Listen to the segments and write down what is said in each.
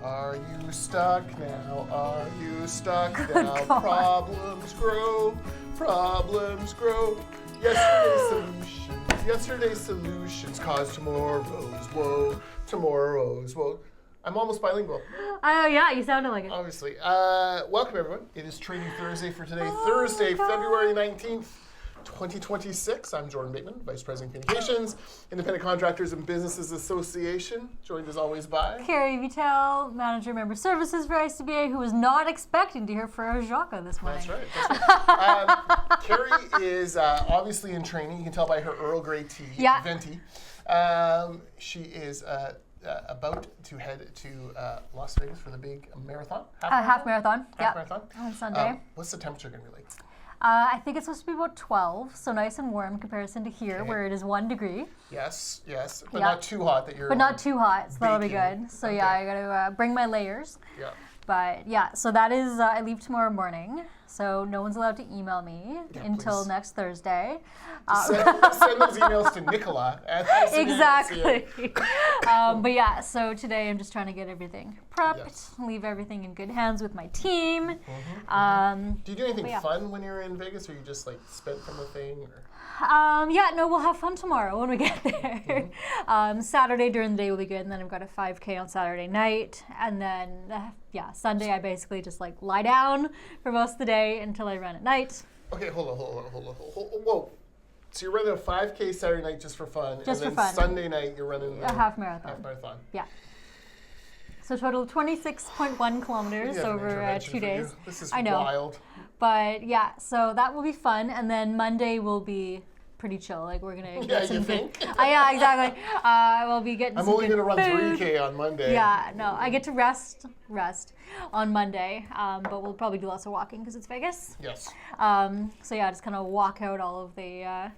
Are you stuck now? Are you stuck Good now? God. Problems grow. Problems grow. Yesterday's solutions cause tomorrow's woe. Tomorrow's woe. I'm almost bilingual. Oh, yeah, you sounded like it. Obviously. Welcome, everyone. It is Training Thursday for today, Thursday, God. February 19th, 2026. I'm Jordan Bateman, Vice President Communications, Independent Contractors and Businesses Association, joined as always by Kerry Vitale, Manager Member Services for ICBA, who was not expecting to hear Frere Jacques this morning. That's right. Kerry is obviously in training. You can tell by her Earl Grey tea, Yeah. venti. She is about to head to Las Vegas for the big marathon. Half marathon. Half Yep. marathon. On Sunday. What's the temperature going to be like? I think it's supposed to be about 12, so nice and warm in comparison to here, Okay. where it is 1 degree. Yes, but Yeah. not too hot that you're. But not too hot, so that'll be baking. good. So Okay. yeah, I gotta bring my layers. Yeah. But yeah, so that is, I leave tomorrow morning, so no one's allowed to email me until please. next Thursday. Send those emails to Nicola at ICBA. Exactly. But yeah, so today I'm just trying to get everything prepped, Yes. leave everything in good hands with my team. Do you do anything But yeah. fun when you're in Vegas, or you just like spent from the thing? Or? Yeah, no, we'll have fun tomorrow when we get there. Saturday during the day will be good, and then I've got a 5K on Saturday night, and then Sunday I basically just like lie down for most of the day until I run at night. Okay, hold on. Whoa. So you're running a 5K Saturday night just for fun, Just and for then fun. Sunday night you're running A half marathon. Half marathon. Yeah. So total 26.1 kilometers We have an over intervention 2 for days. you. This is I know. wild. But yeah, so that will be fun, and then Monday will be pretty chill. Like we're gonna Yeah, get some you good. think? Yeah, exactly. We'll be getting. I'm some only good going to run food. 3K on Monday. Yeah, no, I get to rest on Monday, but we'll probably do lots of walking because it's Vegas. Yes. So yeah, just kind of walk out all of the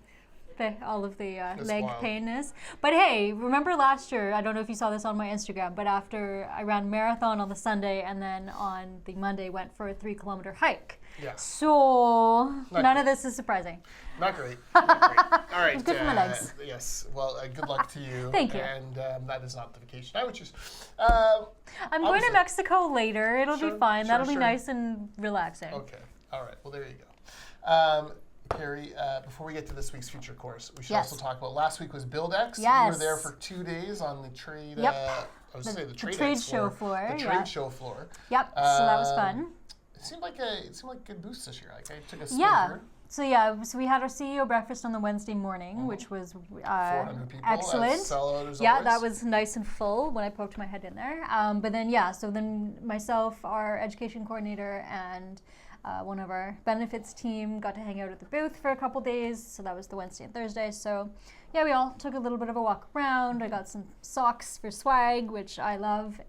leg wild. painness. But hey, remember last year? I don't know if you saw this on my Instagram, but after I ran marathon on the Sunday and then on the Monday went for a 3-kilometer hike. Yes. So none great. of this is surprising. Not great. All right. It's good for my legs. Yes. Well, good luck to you. Thank you. And that is not the vacation I would choose. I'm going to Obviously. Mexico later. It'll Sure, be fine. sure, That'll be sure. nice and relaxing. Okay. All right. Well, there you go. Kerry, before we get to this week's feature course, we should Yes. also talk about last week was BuildX. You Yes. were there for 2 days on the trade. Yep. I was going to say the trade, trade X show floor, The yeah. trade show floor. Yep. So that was fun. It seemed like a good boost this year. Like I took a spin Yeah. through. So we had our CEO breakfast on the Wednesday morning, which was 400 people. excellent. As sellout as Yeah, always. that was nice and full when I poked my head in there. But then myself, our education coordinator, and one of our benefits team got to hang out at the booth for a couple days. So that was the Wednesday and Thursday. So yeah, we all took a little bit of a walk around. I got some socks for swag, which I love.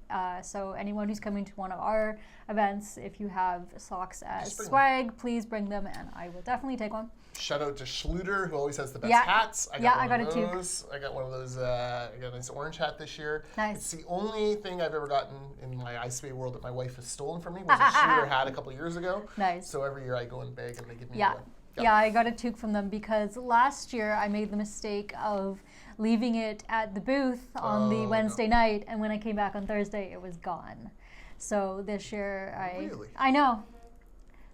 So anyone who's coming to one of our events, if you have socks as bring swag, please bring them, and I will definitely take one. Shout out to Schluter, who always has the best Yeah. hats. Yeah, one I got of a toque. those. I got one of those. I got a nice orange hat this year. Nice. It's the only thing I've ever gotten in my ICBA world that my wife has stolen from me. Was a Schluter hat a couple of years ago. Nice. So every year I go and beg, and they give me Yeah. one. Yeah, I got a toque from them because last year I made the mistake of leaving it at the booth on the Wednesday night, and when I came back on Thursday, it was gone. So this year Really? I know.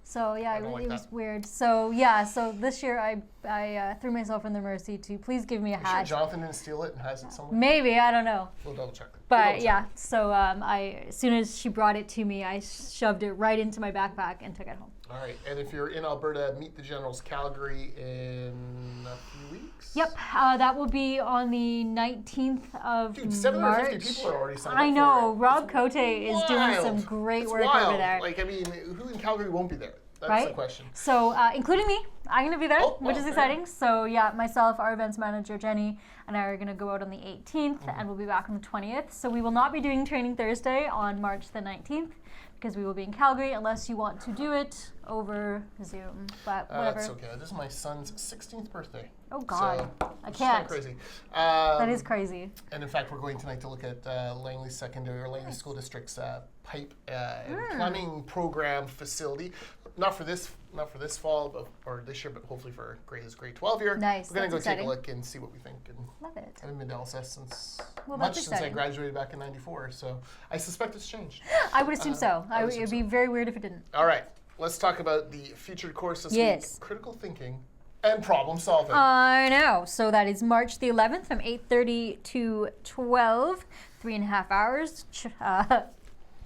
So yeah, don't like it was that. weird. So yeah, so this year I threw myself in the mercy to please give me a Are you sure hat. Jonathan didn't steal it and has it somewhere? Maybe, I don't know. We'll double check. But yeah, so as soon as she brought it to me, I shoved it right into my backpack and took it home. All right, and if you're in Alberta, Meet the Generals Calgary in a few weeks. Yep, that will be on the 19th of Dude, 750 March. people are already signed I up know, for it. Rob Cote is doing some Wild. great It's work wild. over there. Like, I mean, who in Calgary won't be there? That's right? the question. So, including me, I'm going to be there, Oh, which is fair. exciting. So, yeah, myself, our events manager, Jenny, and I are going to go out on the 18th, and we'll be back on the 20th. So, we will not be doing Training Thursday on March the 19th, because we will be in Calgary, unless you want to do it over Zoom. But whatever. That's okay. This is my son's 16th birthday. Oh, God. So, I it's kinda can't. crazy. That is crazy. And in fact, we're going tonight to look at Langley Secondary or Langley School District's pipe and plumbing program facility. Not for this not for this fall, or this year, but hopefully for his grade 12 year. Nice. We're going to go exciting. take a look and see what we think. And Love it. I haven't been to LSS since that's since I exciting. graduated back in '94, so I suspect it's changed. I would assume so. I would It'd assume be very weird if it didn't. All right, let's talk about the featured course this Yes. week: critical thinking and problem solving. I know. So that is March the 11th from 8:30 to 12, 3.5 hours.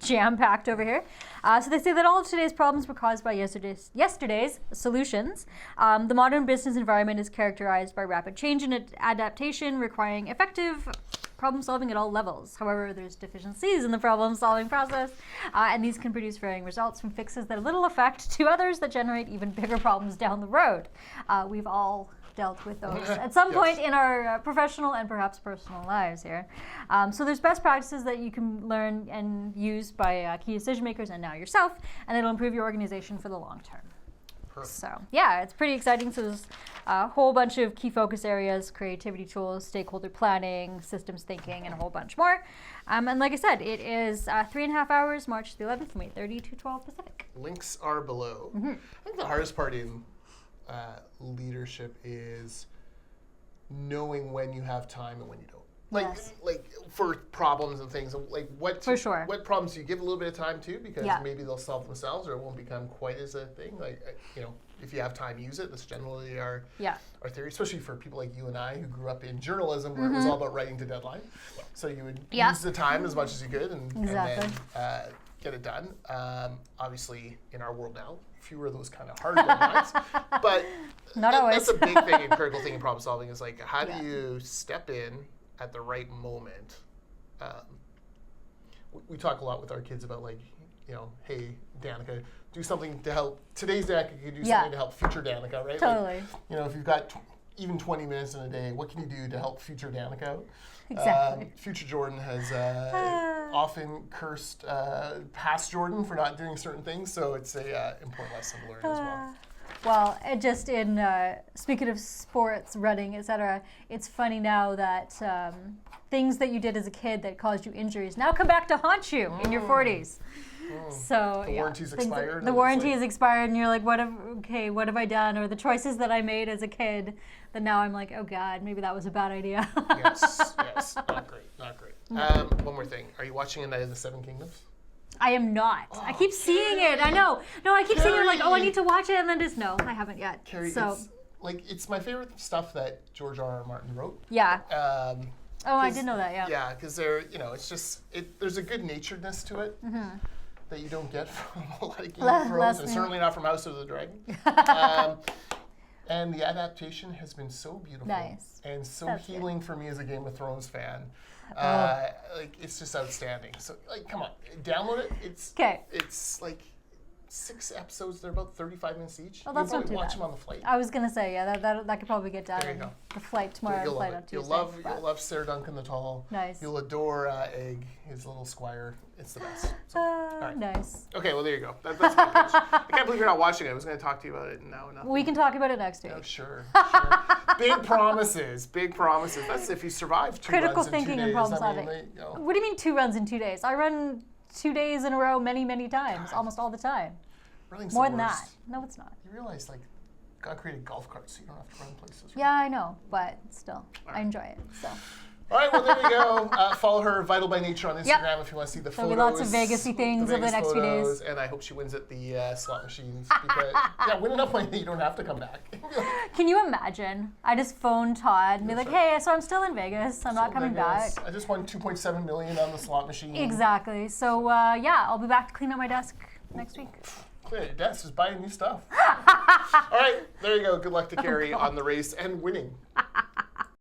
Jam-packed over here. So they say that all of today's problems were caused by yesterday's solutions. The modern business environment is characterized by rapid change and adaptation, requiring effective problem solving at all levels. However, there's deficiencies in the problem solving process, and these can produce varying results from fixes that have little effect to others that generate even bigger problems down the road. We've all dealt with those at some point in our professional and perhaps personal lives here. So there's best practices that you can learn and use by key decision makers and now yourself, and it'll improve your organization for the long term. Perfect. So yeah, it's pretty exciting. So there's a whole bunch of key focus areas: creativity tools, stakeholder planning, systems thinking, and a whole bunch more. And like I said, it is 3.5 hours, March the 11th from 8:30 to 12 Pacific. Links are below. I think the hardest part in leadership is knowing when you have time and when you don't. Like for problems and things, like what problems do you give a little bit of time to, because maybe they'll solve themselves or it won't become quite as a thing. Like, if you have time, use it. That's generally our theory, especially for people like you and I who grew up in journalism where it was all about writing to deadline. So you would use the time as much as you could and then get it done. Obviously, in our world now, fewer of those kind of hard deadlines, but not always. That's a big thing in critical thinking, problem solving, is like, how do you step in at the right moment? We talk a lot with our kids about, like, hey, Danica, do something to help. Today's Danica can do something to help future Danica, right? Totally. Like, if you've got even 20 minutes in a day, what can you do to help future Danica out? Exactly. Future Jordan has often cursed past Jordan for not doing certain things, so it's a important lesson to learn as well. Well, just in speaking of sports, running, etc., it's funny now that things that you did as a kid that caused you injuries now come back to haunt you in your 40s. So the warranty's expired. The warranty is expired, and you're like, what have I done? Or the choices that I made as a kid that now I'm like, oh God, maybe that was a bad idea. yes, not great. One more thing. Are you watching A Night of the Seven Kingdoms? I am not. I keep seeing it. I know. No, I keep seeing it like, I need to watch it, and then just no, I haven't yet. Kerry, it's my favorite stuff that George R.R. Martin wrote. Yeah. I did know that. Yeah. Yeah, because it's just there's a good naturedness to it that you don't get from a lot of Game of Thrones, and certainly not from House of the Dragon. And the adaptation has been so beautiful and so healing for me as a Game of Thrones fan. It's just outstanding. So, come on, download it. It's like 6 episodes. They're about 35 minutes each. Oh, that's not too bad. Watch them on the flight. I was gonna say, that could probably get done. There you go. The flight tomorrow. You'll flight love on it. Tuesday. You'll love Sir Duncan the Tall. Nice. You'll adore Egg, his little squire. It's the best. So, all right. Nice. Okay, well, there you go. That's my pitch. I can't believe you're not watching it. I was going to talk to you about it, and now nothing. We can talk about it next week. Oh, sure. Big promises. That's if you survive 2 Critical runs in 2 thinking days. and problem solving. What do you mean 2 runs in 2 days? I run 2 days in a row many times, almost all the time. Running's More the than worst. that. No, it's not. You realize, God created golf carts so you don't have to run places. Right? Yeah, I know, but still, I enjoy it. So. All right, well, there you go. Follow her, Vital by Nature, on Instagram if you want to see the photos. There'll be lots of Vegas-y things over the next few days. And I hope she wins at the slot machines. Because, win enough money that you don't have to come back. Can you imagine? I just phone Todd and be like, hey, so I'm still in Vegas. I'm not coming back. I just won $2.7 million on the slot machine. Exactly. So, I'll be back to clean up my desk next week. Clean your desk, just buying new stuff. All right, there you go. Good luck to Kerry on the race and winning.